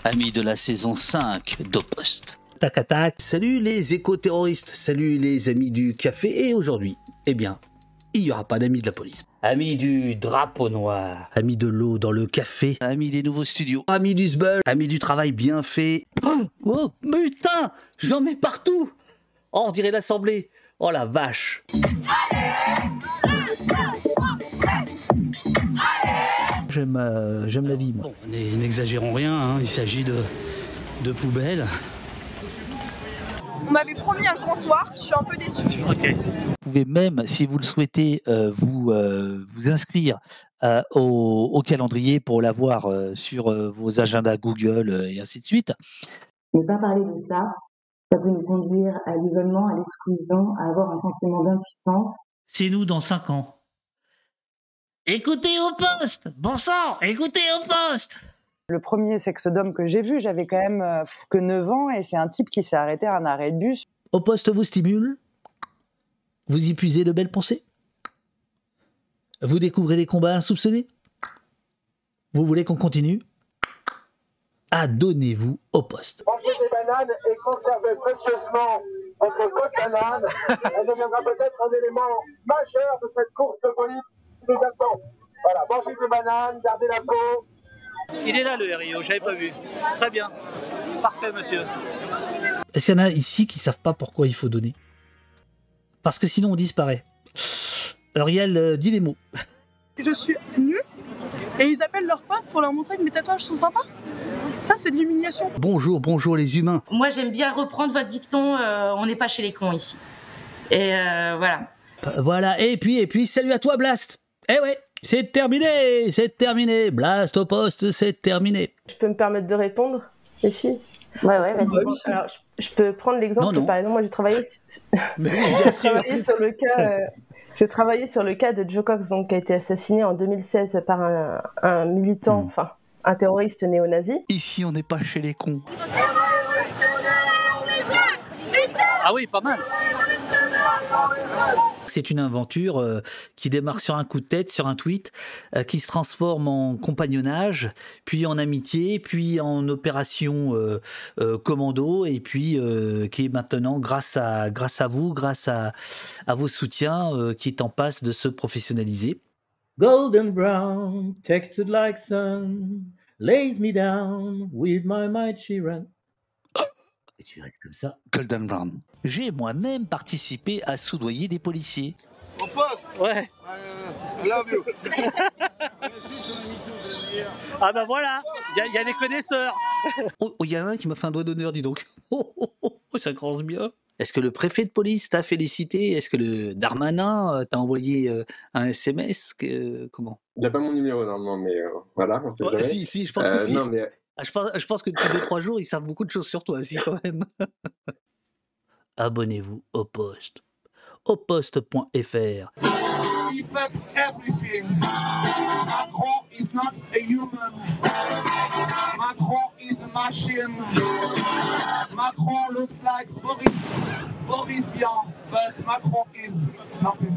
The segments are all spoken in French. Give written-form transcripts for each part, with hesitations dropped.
amis de la saison 5 d'Au-Poste. Tac à tac, salut les éco-terroristes, salut les amis du café, et aujourd'hui, eh bien, il n'y aura pas d'amis de la police. Amis du drapeau noir, amis de l'eau dans le café, Amis des nouveaux studios. amis du sbul, amis du travail bien fait. Oh putain, j'en mets partout. Oh, on dirait l'assemblée. Oh la vache. J'aime la vie, moi. Bon, n'exagérons rien, hein, il s'agit de poubelles. On m'avait promis un grand soir, je suis un peu déçue. Ok. Vous pouvez même, si vous le souhaitez, vous inscrire au calendrier pour l'avoir sur vos agendas Google et ainsi de suite. Ne pas parler de ça, ça peut nous conduire à l'isolement, à l'exclusion, à avoir un sentiment d'impuissance. C'est nous dans 5 ans. Écoutez Au-Poste. Bon sang, écoutez Au-Poste. Le premier sexe-d'homme que j'ai vu, j'avais quand même que 9 ans et c'est un type qui s'est arrêté à un arrêt de bus. Au-Poste vous stimule. Vous y puisez de belles pensées. Vous découvrez des combats insoupçonnés. Vous voulez qu'on continue? Adonnez-vous au poste. Mangez des bananes et conservez précieusement votre côte banane. Elle deviendra peut-être un élément majeur de cette course de police qui nous attend. Voilà, mangez des bananes, gardez la peau. Il est là le RIO, j'avais pas vu. Très bien. Parfait, monsieur. Est-ce qu'il y en a ici qui savent pas pourquoi il faut donner? Parce que sinon on disparaît. Uriel, dis les mots. Je suis nue et ils appellent leurs potes pour leur montrer que mes tatouages sont sympas. Ça, c'est de l'humiliation. Bonjour, bonjour les humains. Moi, j'aime bien reprendre votre dicton, on n'est pas chez les cons ici. Et voilà. Voilà, et puis, salut à toi Blast. Eh ouais, c'est terminé. Blast au poste, c'est terminé. Je peux me permettre de répondre, les filles? Ouais, vas-y. Alors, je peux prendre l'exemple Non. par exemple, moi j'ai travaillé, Mais oui, bien sûr. j'ai travaillé sur le cas de Joe Cox, donc, qui a été assassiné en 2016 par un militant, enfin un terroriste néo-nazi. Ici, on n'est pas chez les cons. Ah oui, pas mal. C'est une aventure qui démarre sur un coup de tête, sur un tweet, qui se transforme en compagnonnage, puis en amitié, puis en opération commando, et puis qui est maintenant, grâce à vous, grâce à vos soutiens, qui est en passe de se professionnaliser. Golden brown, textured like sun, lays me down with my might she ran. Et tu restes comme ça. Golden Brown. J'ai moi-même participé à soudoyer des policiers. Au poste. Ouais. I love you. Ah bah voilà, il y a des connaisseurs. Oh, il y en a un qui m'a fait un doigt d'honneur, dis donc. Ça commence bien. Est-ce que le préfet de police t'a félicité? Est-ce que le Darmanin t'a envoyé un SMS? Comment? Il n'a pas mon numéro normalement, mais voilà, on sait jamais. Si, je pense que si. Non, mais... Je pense que depuis 2-3 jours, ils savent beaucoup de choses sur toi, si, quand même. Abonnez-vous au poste. Auposte.fr. He fucks everything. Macron is not a human. Macron is a machine. Macron looks like Boris Vian, but Macron is nothing.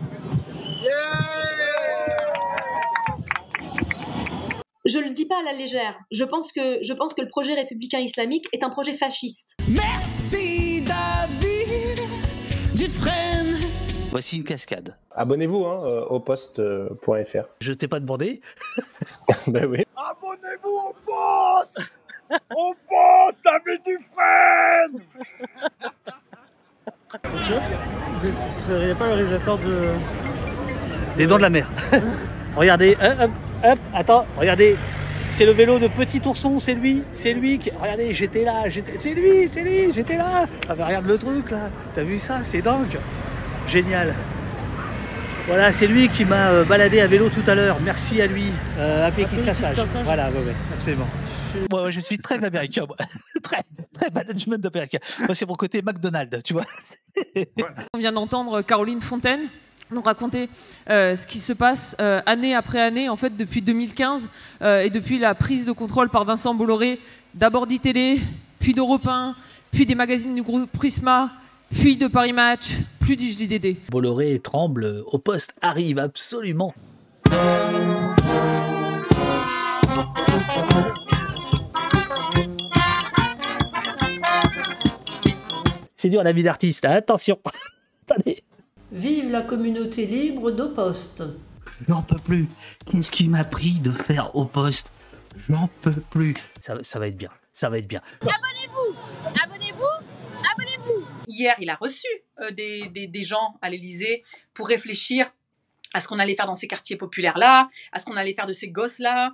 Je le dis pas à la légère. Je pense que le projet républicain islamique est un projet fasciste. Merci David Dufresne. Voici une cascade. Abonnez-vous au poste.fr. Je t'ai pas demandé. Ben oui. Abonnez-vous au poste. Au poste, David Dufresne. Monsieur, vous ne seriez pas le réalisateur de... Les Dents de la Mer. Regardez, hop, attends, regardez. C'est le vélo de Petit Ourson, c'est lui qui... Regardez, c'est lui, j'étais là. Ah bah regarde le truc là, t'as vu ça, c'est dingue. Génial. Voilà, c'est lui qui m'a baladé à vélo tout à l'heure. Merci à lui. À Pékin-Sassage. Voilà, ouais, absolument. Moi, je suis très américain, moi. très management américain. Moi, c'est mon côté McDonald's, tu vois. On vient d'entendre Caroline Fontaine nous raconter ce qui se passe année après année, en fait, depuis 2015 et depuis la prise de contrôle par Vincent Bolloré, d'abord d'ITélé, puis d'Europe 1, puis des magazines du groupe Prisma, puis de Paris Match, puis du JDD. Bolloré tremble, au poste arrive absolument. c'est dur la vie d'artiste. Attention. Attendez. Vive la communauté libre d'Au-Poste. J'en peux plus. Qu'est-ce qu'il m'a pris de faire au poste? J'en peux plus. Ça va être bien. Ça va être bien. Abonnez-vous. Abonnez-vous. Abonnez-vous. Hier, il a reçu des gens à l'Élysée pour réfléchir à ce qu'on allait faire dans ces quartiers populaires-là, à ce qu'on allait faire de ces gosses-là,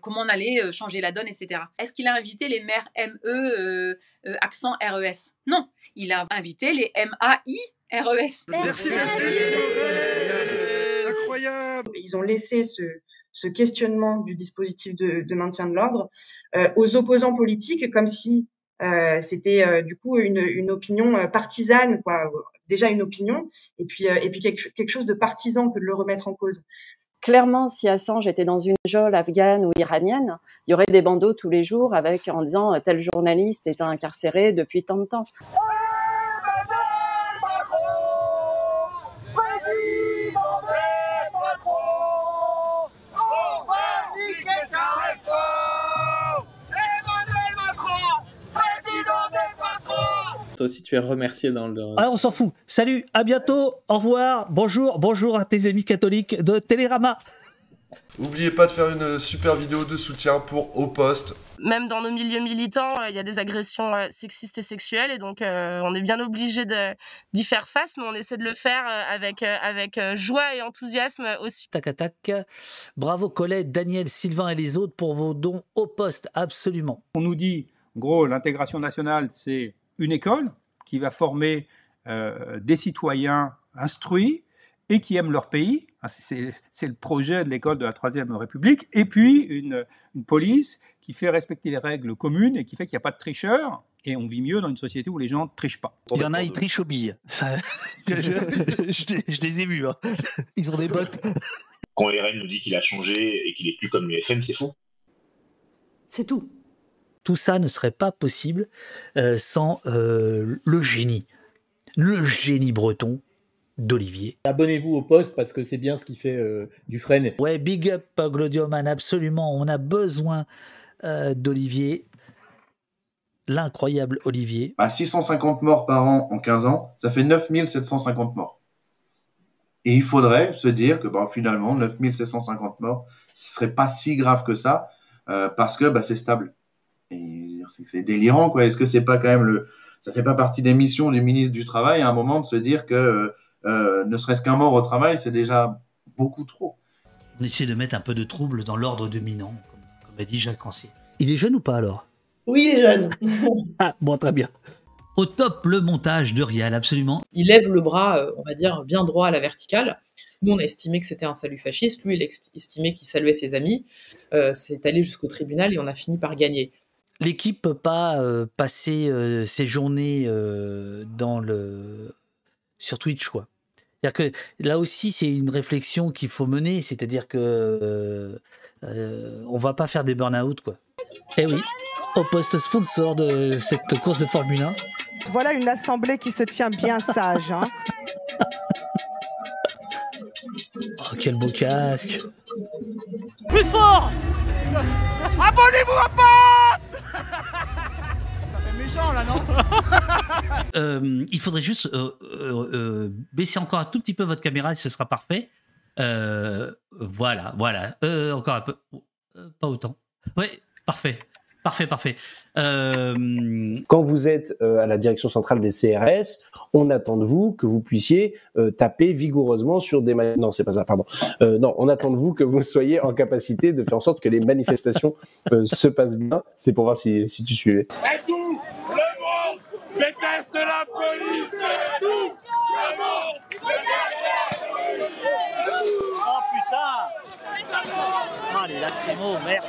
comment on allait changer la donne, etc. Est-ce qu'il a invité les maires ME, accent RES? Non, il a invité les MAI-RES. Merci. Incroyable. Ils ont laissé ce questionnement du dispositif de maintien de l'ordre aux opposants politiques, comme si c'était du coup une opinion partisane, quoi. Déjà une opinion, et puis quelque chose de partisan que de le remettre en cause. Clairement, si Assange était dans une geôle afghane ou iranienne, il y aurait des bandeaux tous les jours en disant tel journaliste est incarcéré depuis tant de temps. Toi aussi, tu es remercié dans le... Ah, on s'en fout. Salut, à bientôt, au revoir, bonjour à tes amis catholiques de Télérama. N'oubliez pas de faire une super vidéo de soutien pour Au Poste. Même dans nos milieux militants, il y a des agressions sexistes et sexuelles, et donc on est bien obligé d'y faire face, mais on essaie de le faire avec joie et enthousiasme aussi. Tac, tac. Bravo Colette, Daniel, Sylvain et les autres pour vos dons Au Poste, absolument. On nous dit, en gros, l'intégration nationale, c'est une école qui va former des citoyens instruits et qui aiment leur pays. C'est le projet de l'école de la Troisième République. Et puis une police qui fait respecter les règles communes et qui fait qu'il n'y a pas de tricheurs. Et on vit mieux dans une société où les gens ne trichent pas. Il y en a, ils trichent aux billes. Je les ai vus. Hein. Ils ont des bottes. Quand RN nous dit qu'il a changé et qu'il est plus comme l'UFM, c'est faux. C'est tout. Tout ça ne serait pas possible sans le génie breton d'Olivier. Abonnez-vous au poste parce que c'est bien ce qui fait Dufresne. Ouais, big up Glodioman, absolument. On a besoin d'Olivier, l'incroyable Olivier. 650 morts par an en 15 ans, ça fait 9750 morts. Et il faudrait se dire que finalement, 9750 morts, ce serait pas si grave que ça parce que c'est stable. Et c'est délirant, quoi. Est-ce que c'est pas quand même ça fait pas partie des missions du ministre du Travail à un moment de se dire que ne serait-ce qu'un mort au travail, c'est déjà beaucoup trop. On essaie de mettre un peu de trouble dans l'ordre dominant, comme a dit Jacques Rancière. Il est jeune ou pas alors? Oui, il est jeune. Ah, bon, très bien. Au top, le montage de Rial, absolument. Il lève le bras, on va dire, bien droit à la verticale. Nous, on a estimé que c'était un salut fasciste. Lui, il estimait qu'il saluait ses amis. C'est allé jusqu'au tribunal et on a fini par gagner. L'équipe peut pas passer ses journées sur Twitch, quoi. C'est-à-dire que là aussi, c'est une réflexion qu'il faut mener, c'est-à-dire que on va pas faire des burn-out, quoi. Eh oui, Au Poste, sponsor de cette course de Formule 1. Voilà une assemblée qui se tient bien sage. Hein. Oh, quel beau casque. Plus fort. Abonnez-vous à Poste. Ça fait méchant là, non? Il faudrait juste baisser encore un tout petit peu votre caméra et ce sera parfait. Voilà. Encore un peu. Pas autant. Ouais, parfait. Quand vous êtes à la direction centrale des CRS, on attend de vous que vous puissiez taper vigoureusement sur des... Non, c'est pas ça, pardon. Non, on attend de vous que vous soyez en capacité de faire en sorte que les manifestations se passent bien. C'est pour voir si tu suivais. Et tout le monde déteste la police. Et tout le monde déteste la police. Oh putain. Ah, les lacrymos, merde.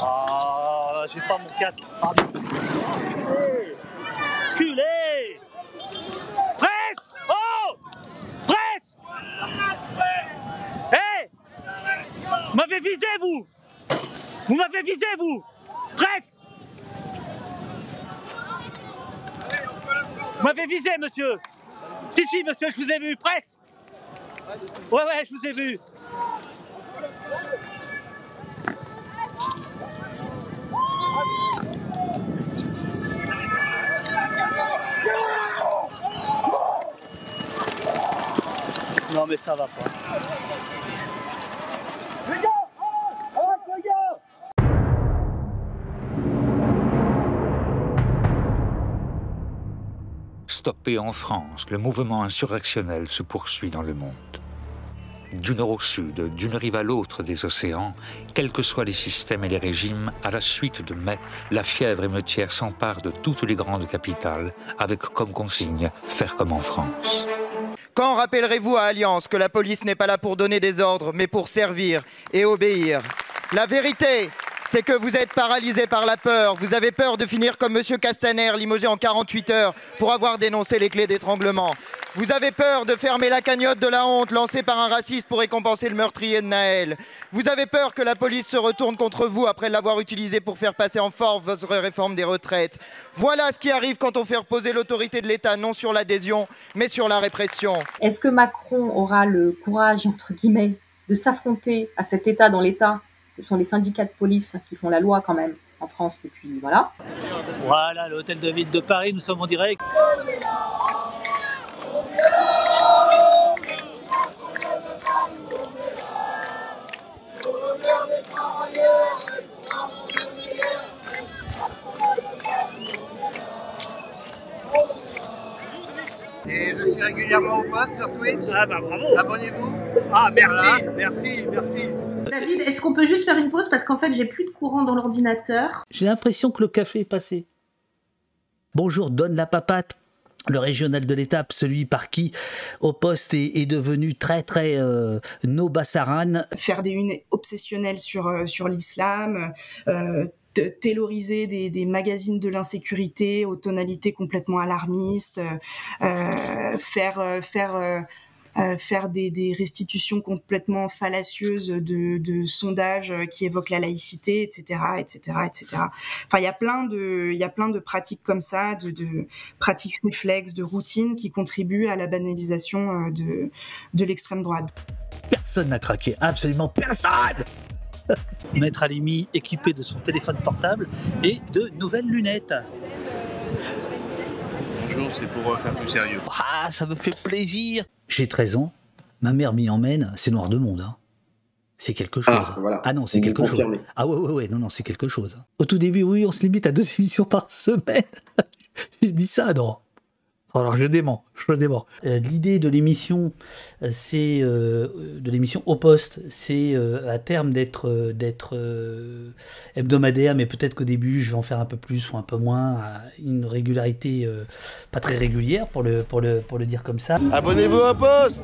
Oh, j'ai pas mon casque. Culé. Presse. Oh. Presse. Hé. Vous m'avez visé, vous. Vous m'avez visé, vous. Presse. Vous m'avez visé, monsieur. Si, monsieur, je vous ai vu. Presse. Ouais, je vous ai vu. Non mais ça va pas. Stoppé en France, le mouvement insurrectionnel se poursuit dans le monde. Du nord au sud, d'une rive à l'autre des océans, quels que soient les systèmes et les régimes, à la suite de mai, la fièvre émeutière s'empare de toutes les grandes capitales, avec comme consigne « faire comme en France ». Quand rappellerez-vous à Alliance que la police n'est pas là pour donner des ordres, mais pour servir et obéir? La vérité, c'est que vous êtes paralysé par la peur. Vous avez peur de finir comme M. Castaner, limogé en 48 heures pour avoir dénoncé les clés d'étranglement. Vous avez peur de fermer la cagnotte de la honte lancée par un raciste pour récompenser le meurtrier de Naël. Vous avez peur que la police se retourne contre vous après l'avoir utilisée pour faire passer en force votre réforme des retraites. Voilà ce qui arrive quand on fait reposer l'autorité de l'État non sur l'adhésion, mais sur la répression. Est-ce que Macron aura le courage, entre guillemets, de s'affronter à cet État dans l'État? Ce sont les syndicats de police qui font la loi quand même en France depuis, voilà. Voilà, l'hôtel de ville de Paris, nous sommes en direct. Et je suis régulièrement au poste sur Twitch. Ah bah bravo. Abonnez-vous. Ah merci, Voilà. merci. David, est-ce qu'on peut juste faire une pause parce qu'en fait j'ai plus de courant dans l'ordinateur. J'ai l'impression que le café est passé. Bonjour, donne la papate. Le régional de l'étape, celui par qui au poste est devenu très no bassaran. Faire des unes obsessionnelles sur l'islam, tailoriser des magazines de l'insécurité aux tonalités complètement alarmistes, faire des restitutions complètement fallacieuses de sondages qui évoquent la laïcité, etc., etc., etc. Enfin, il y a plein de pratiques comme ça, de pratiques réflexes, de routines qui contribuent à la banalisation de l'extrême droite. Personne n'a craqué, absolument personne. Maître Halimi équipé de son téléphone portable et de nouvelles lunettes. Bonjour, c'est pour faire plus sérieux. Ah, ça me fait plaisir. J'ai 13 ans, ma mère m'y emmène, c'est noir de monde. Hein. C'est quelque chose. Ah, voilà. Ah non, c'est quelque chose. Ah ouais, non, c'est quelque chose. Au tout début, oui, on se limite à 2 émissions par semaine. J'ai dit ça, non. Alors je dément. L'idée de l'émission, c'est de l'émission au poste, c'est à terme d'être hebdomadaire, mais peut-être qu'au début je vais en faire un peu plus ou un peu moins, à une régularité pas très régulière pour le dire comme ça. Abonnez-vous au poste.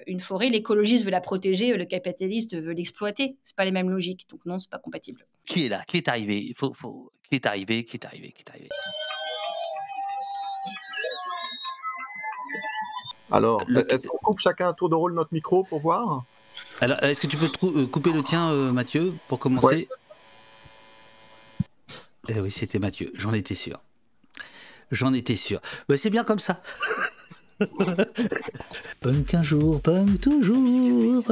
Une forêt, l'écologiste veut la protéger, le capitaliste veut l'exploiter. C'est pas les mêmes logiques, donc non, c'est pas compatible. Qui est là? Qui est arrivé? Qui est arrivé? Alors, est-ce qu'on coupe chacun un tour de rôle notre micro pour voir? Alors, est-ce que tu peux couper le tien, Mathieu, pour commencer? Eh oui, c'était Mathieu, j'en étais sûr. Mais c'est bien comme ça. Punk un jour, punk toujours.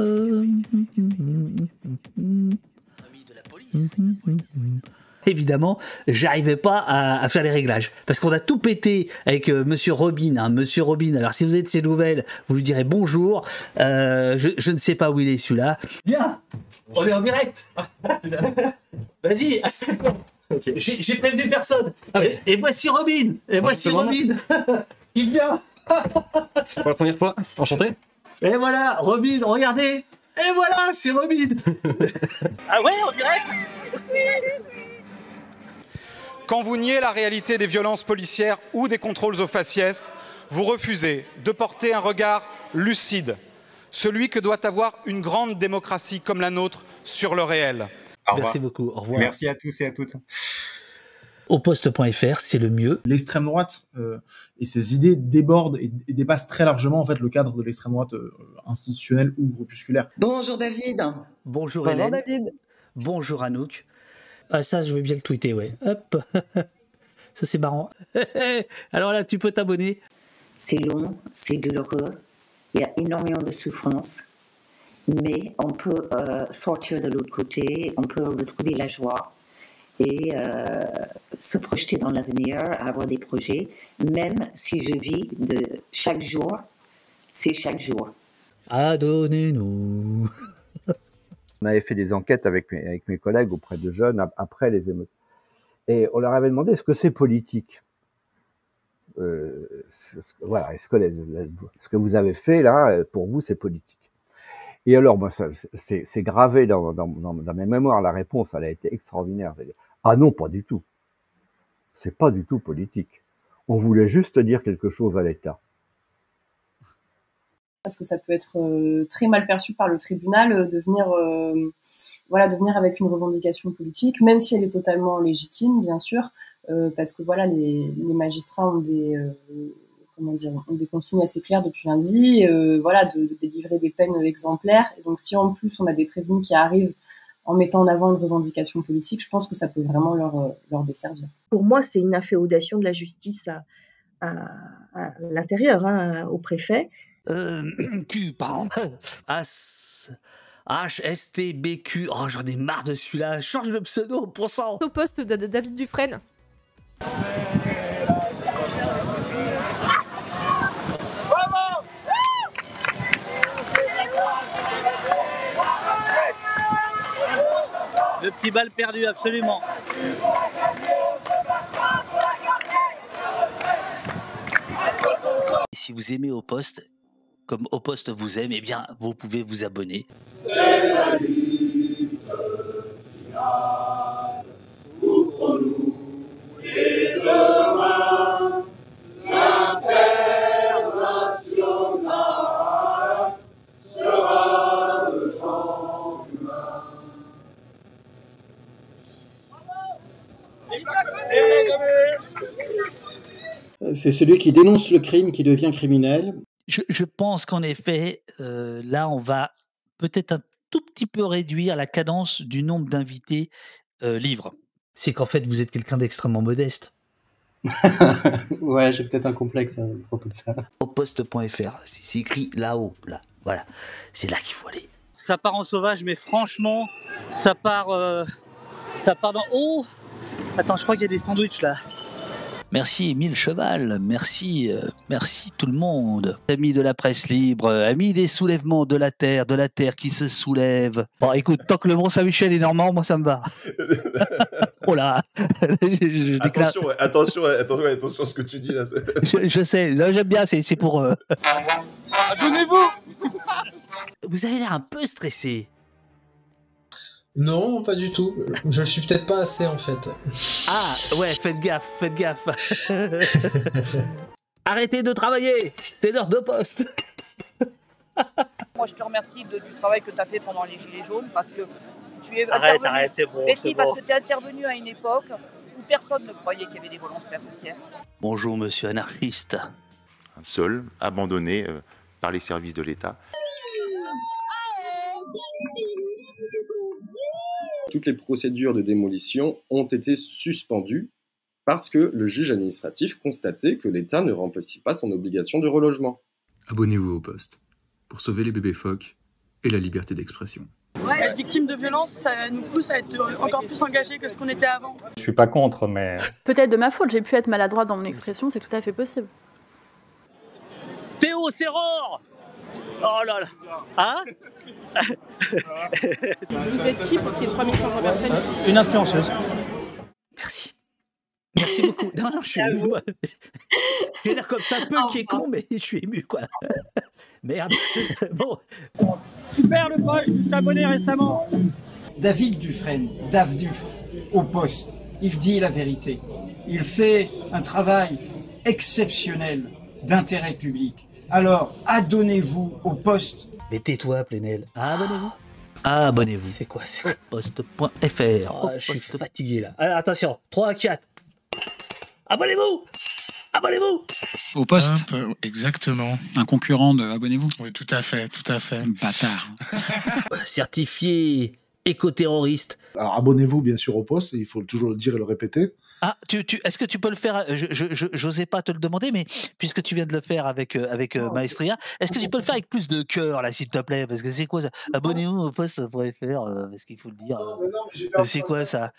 Évidemment, j'arrivais pas à faire les réglages parce qu'on a tout pété avec Monsieur Robin. Hein, Monsieur Robin. Alors, si vous êtes de ses nouvelles, vous lui direz bonjour. Je ne sais pas où il est celui-là. Bien, on est en direct. Vas-y, okay. J'ai prévenu personne. Et voici Robin. Qui vient. Pour la première fois, enchanté. Et voilà, Robin, regardez. Et voilà, c'est Robin. Ah ouais, en direct. Quand vous niez la réalité des violences policières ou des contrôles aux faciès, vous refusez de porter un regard lucide, celui que doit avoir une grande démocratie comme la nôtre sur le réel. Merci beaucoup, au revoir. Merci à tous et à toutes. Auposte.fr, c'est le mieux. L'extrême droite et ses idées débordent et dépassent très largement en fait le cadre de l'extrême droite institutionnelle ou groupusculaire. Bonjour David. Bonjour Hélène. David. Bonjour Anouk. Ah ça, je vais bien le tweeter, ouais. Hop. Ça c'est marrant. Alors là, tu peux t'abonner. C'est long, c'est douloureux, il y a énormément de souffrance, mais on peut sortir de l'autre côté, on peut retrouver la joie. et se projeter dans l'avenir, avoir des projets, même si je vis de chaque jour, c'est chaque jour. Adonnez-nous. On avait fait des enquêtes avec mes collègues auprès de jeunes après les émeutes. Et on leur avait demandé, est-ce que c'est politique? Voilà, est-ce que vous avez fait là, pour vous, c'est politique? Et alors, moi, c'est gravé dans mes mémoires. La réponse, elle a été extraordinaire. Ah non, pas du tout. C'est pas du tout politique. On voulait juste dire quelque chose à l'État. Parce que ça peut être très mal perçu par le tribunal de venir avec une revendication politique, même si elle est totalement légitime, bien sûr, parce que voilà, les magistrats ont des consignes assez claires depuis lundi, de délivrer des peines exemplaires. Et donc, si en plus on a des prévenus qui arrivent en mettant en avant une revendication politique, je pense que ça peut vraiment leur desservir. Pour moi, c'est une inféodation de la justice à l'intérieur, au préfet. Pardon. HSTBQ. Oh, j'en ai marre de celui-là. Change de pseudo, pour ça. Au poste de David Dufresne. Le petit bal perdu, absolument. Et si vous aimez Au Poste, comme Au Poste vous aime, eh bien, vous pouvez vous abonner. C'est celui qui dénonce le crime qui devient criminel. Je pense qu'en effet, là, on va peut-être un tout petit peu réduire la cadence du nombre d'invités livres. C'est qu'en fait, vous êtes quelqu'un d'extrêmement modeste. Ouais, j'ai peut-être un complexe à propos de ça. Auposte.fr, c'est écrit là-haut, là. Voilà, c'est là qu'il faut aller. Ça part en sauvage, mais franchement, ça part dans... Oh, attends, je crois qu'il y a des sandwichs là. Merci Émile Cheval, merci tout le monde. Amis de la presse libre, amis des soulèvements de la terre qui se soulève. Bon, écoute, tant que le Mont-Saint-Michel est normand, moi ça me va. Oh là, je déclare... Attention à ce que tu dis là. Je sais, là, j'aime bien, c'est pour... Abonnez-vous. Vous avez l'air un peu stressé. Non, pas du tout. Je le suis peut-être pas assez en fait. Ah ouais, faites gaffe. Arrêtez de travailler, c'est l'heure de poste. Moi je te remercie du travail que tu as fait pendant les Gilets jaunes parce que tu es Arrête, c'est bon. Mais si, parce que tu es intervenu à une époque où personne ne croyait qu'il y avait des violences policières. Bonjour monsieur anarchiste. Seul, abandonné par les services de l'État. Toutes les procédures de démolition ont été suspendues parce que le juge administratif constatait que l'État ne remplissait pas son obligation de relogement. Abonnez-vous au Poste pour sauver les bébés phoques et la liberté d'expression. Être victime de violence, ça nous pousse à être encore plus engagés que ce qu'on était avant. Je suis pas contre, mais... Peut-être de ma faute, j'ai pu être maladroite dans mon expression, c'est tout à fait possible. Théo Serror. Oh là là. Hein? Vous êtes qui pour qu'il y ait 3500 personnes? Une influenceuse. Merci beaucoup. Non, je suis ému. Je vais dire comme ça, peu qui est con, mais je suis ému, quoi. Merde. Bon. Super le poste, je me suis abonné récemment. David Dufresne, Davduf, au Poste, il dit la vérité. Il fait un travail exceptionnel d'intérêt public. Alors, adonnez-vous au Poste. Mais tais-toi, Plenel. Abonnez-vous. C'est quoi Poste.fr. Je suis fatigué, là. Allez, attention, 3, 4. Abonnez-vous. Au Poste. Exactement. Un concurrent de Abonnez-vous. Oui, tout à fait. Bâtard. Certifié éco-terroriste. Alors, abonnez-vous, bien sûr, au Poste. Il faut toujours le dire et le répéter. Ah, est-ce que tu peux le faire? J'osais pas te le demander, mais puisque tu viens de le faire avec Maestria, est-ce que tu peux le faire avec plus de cœur, là, s'il te plaît? Parce que c'est quoi ça? Abonnez-vous au post.fr, parce qu'il faut le dire. C'est quoi ça?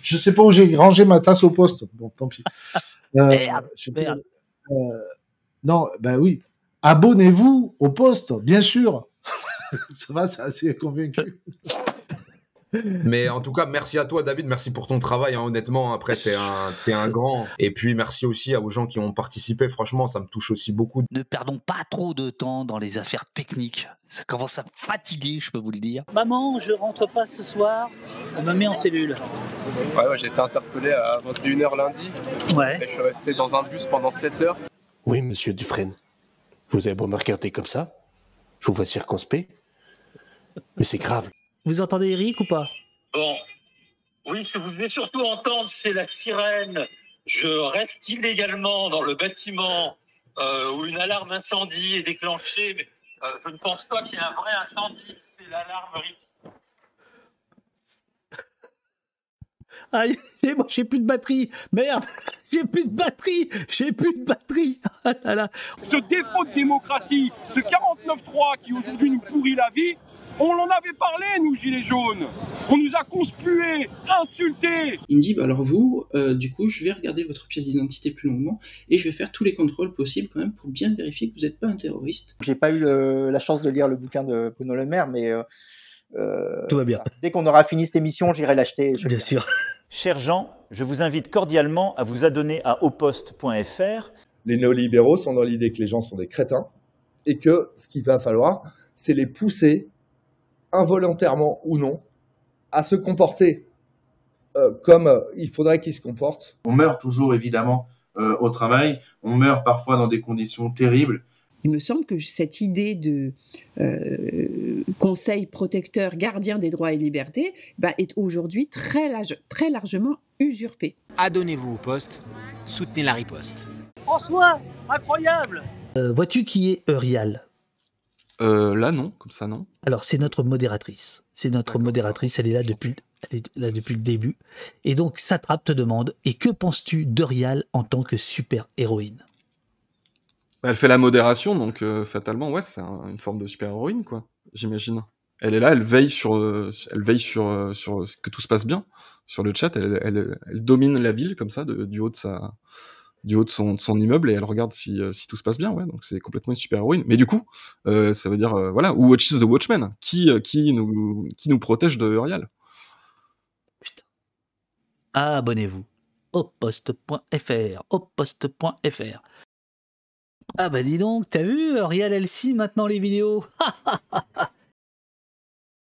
Je sais pas où j'ai rangé ma tasse au poste. Bon, tant pis. Merde. Non, bah oui. Abonnez-vous au poste, bien sûr. Ça va, c'est assez convaincu. Mais en tout cas, merci à toi, David. Merci pour ton travail. Hein. Honnêtement, après, t'es un grand. Et puis, merci aussi aux gens qui ont participé. Franchement, ça me touche aussi beaucoup. Ne perdons pas trop de temps dans les affaires techniques. Ça commence à me fatiguer, je peux vous le dire. Maman, je rentre pas ce soir. On me met en cellule. Ouais, j'ai été interpellé à 21h lundi. Ouais. Et je suis resté dans un bus pendant 7 heures. Oui, monsieur Dufresne. Vous avez beau me regarder comme ça, je vous vois circonspect. Mais c'est grave. Vous entendez Eric ou pas? Bon, oui, ce que vous devez surtout entendre, c'est la sirène. Je reste illégalement dans le bâtiment où une alarme incendie est déclenchée, mais je ne pense pas qu'il y ait un vrai incendie. C'est l'alarme RIP. Aïe, moi j'ai plus de batterie. Merde, j'ai plus de batterie. Ah là là. Ce défaut de démocratie, ce 49-3 qui aujourd'hui nous pourrit la vie, on en avait parlé, nous, Gilets jaunes. On nous a conspués, insultés. Il me dit, bah alors vous, du coup, je vais regarder votre pièce d'identité plus longuement et je vais faire tous les contrôles possibles quand même pour bien vérifier que vous n'êtes pas un terroriste. J'ai pas eu la chance de lire le bouquin de Bruno Le Maire, mais tout va bien. Voilà. Dès qu'on aura fini cette émission, j'irai l'acheter. Bien sûr. Chers gens, je vous invite cordialement à vous adonner à auposte.fr. Les néolibéraux sont dans l'idée que les gens sont des crétins et que ce qu'il va falloir, c'est les pousser involontairement ou non, à se comporter comme il faudrait qu'ils se comportent. On meurt toujours, évidemment, au travail. On meurt parfois dans des conditions terribles. Il me semble que cette idée de conseil protecteur, gardien des droits et libertés, est aujourd'hui très largement usurpée. Adonnez-vous au poste, soutenez la riposte. François, incroyable. Vois-tu qui est Eurial? Là, non, comme ça, non. Alors, c'est notre modératrice. Elle est là depuis le début. Et donc, Satrape te demande, et que penses-tu d'Eurial en tant que super-héroïne? Elle fait la modération, donc fatalement, ouais, c'est une forme de super-héroïne, quoi, j'imagine. Elle est là, elle veille sur que tout se passe bien. Sur le chat, elle domine la ville, comme ça, du haut de son immeuble, et elle regarde si tout se passe bien, ouais, donc c'est complètement une super-héroïne. Mais du coup, ça veut dire, voilà, who watches the Watchmen? Qui nous protège de Eurial? Putain. Abonnez-vous au poste.fr, Ah bah dis donc, t'as vu, Eurial elle signe maintenant les vidéos.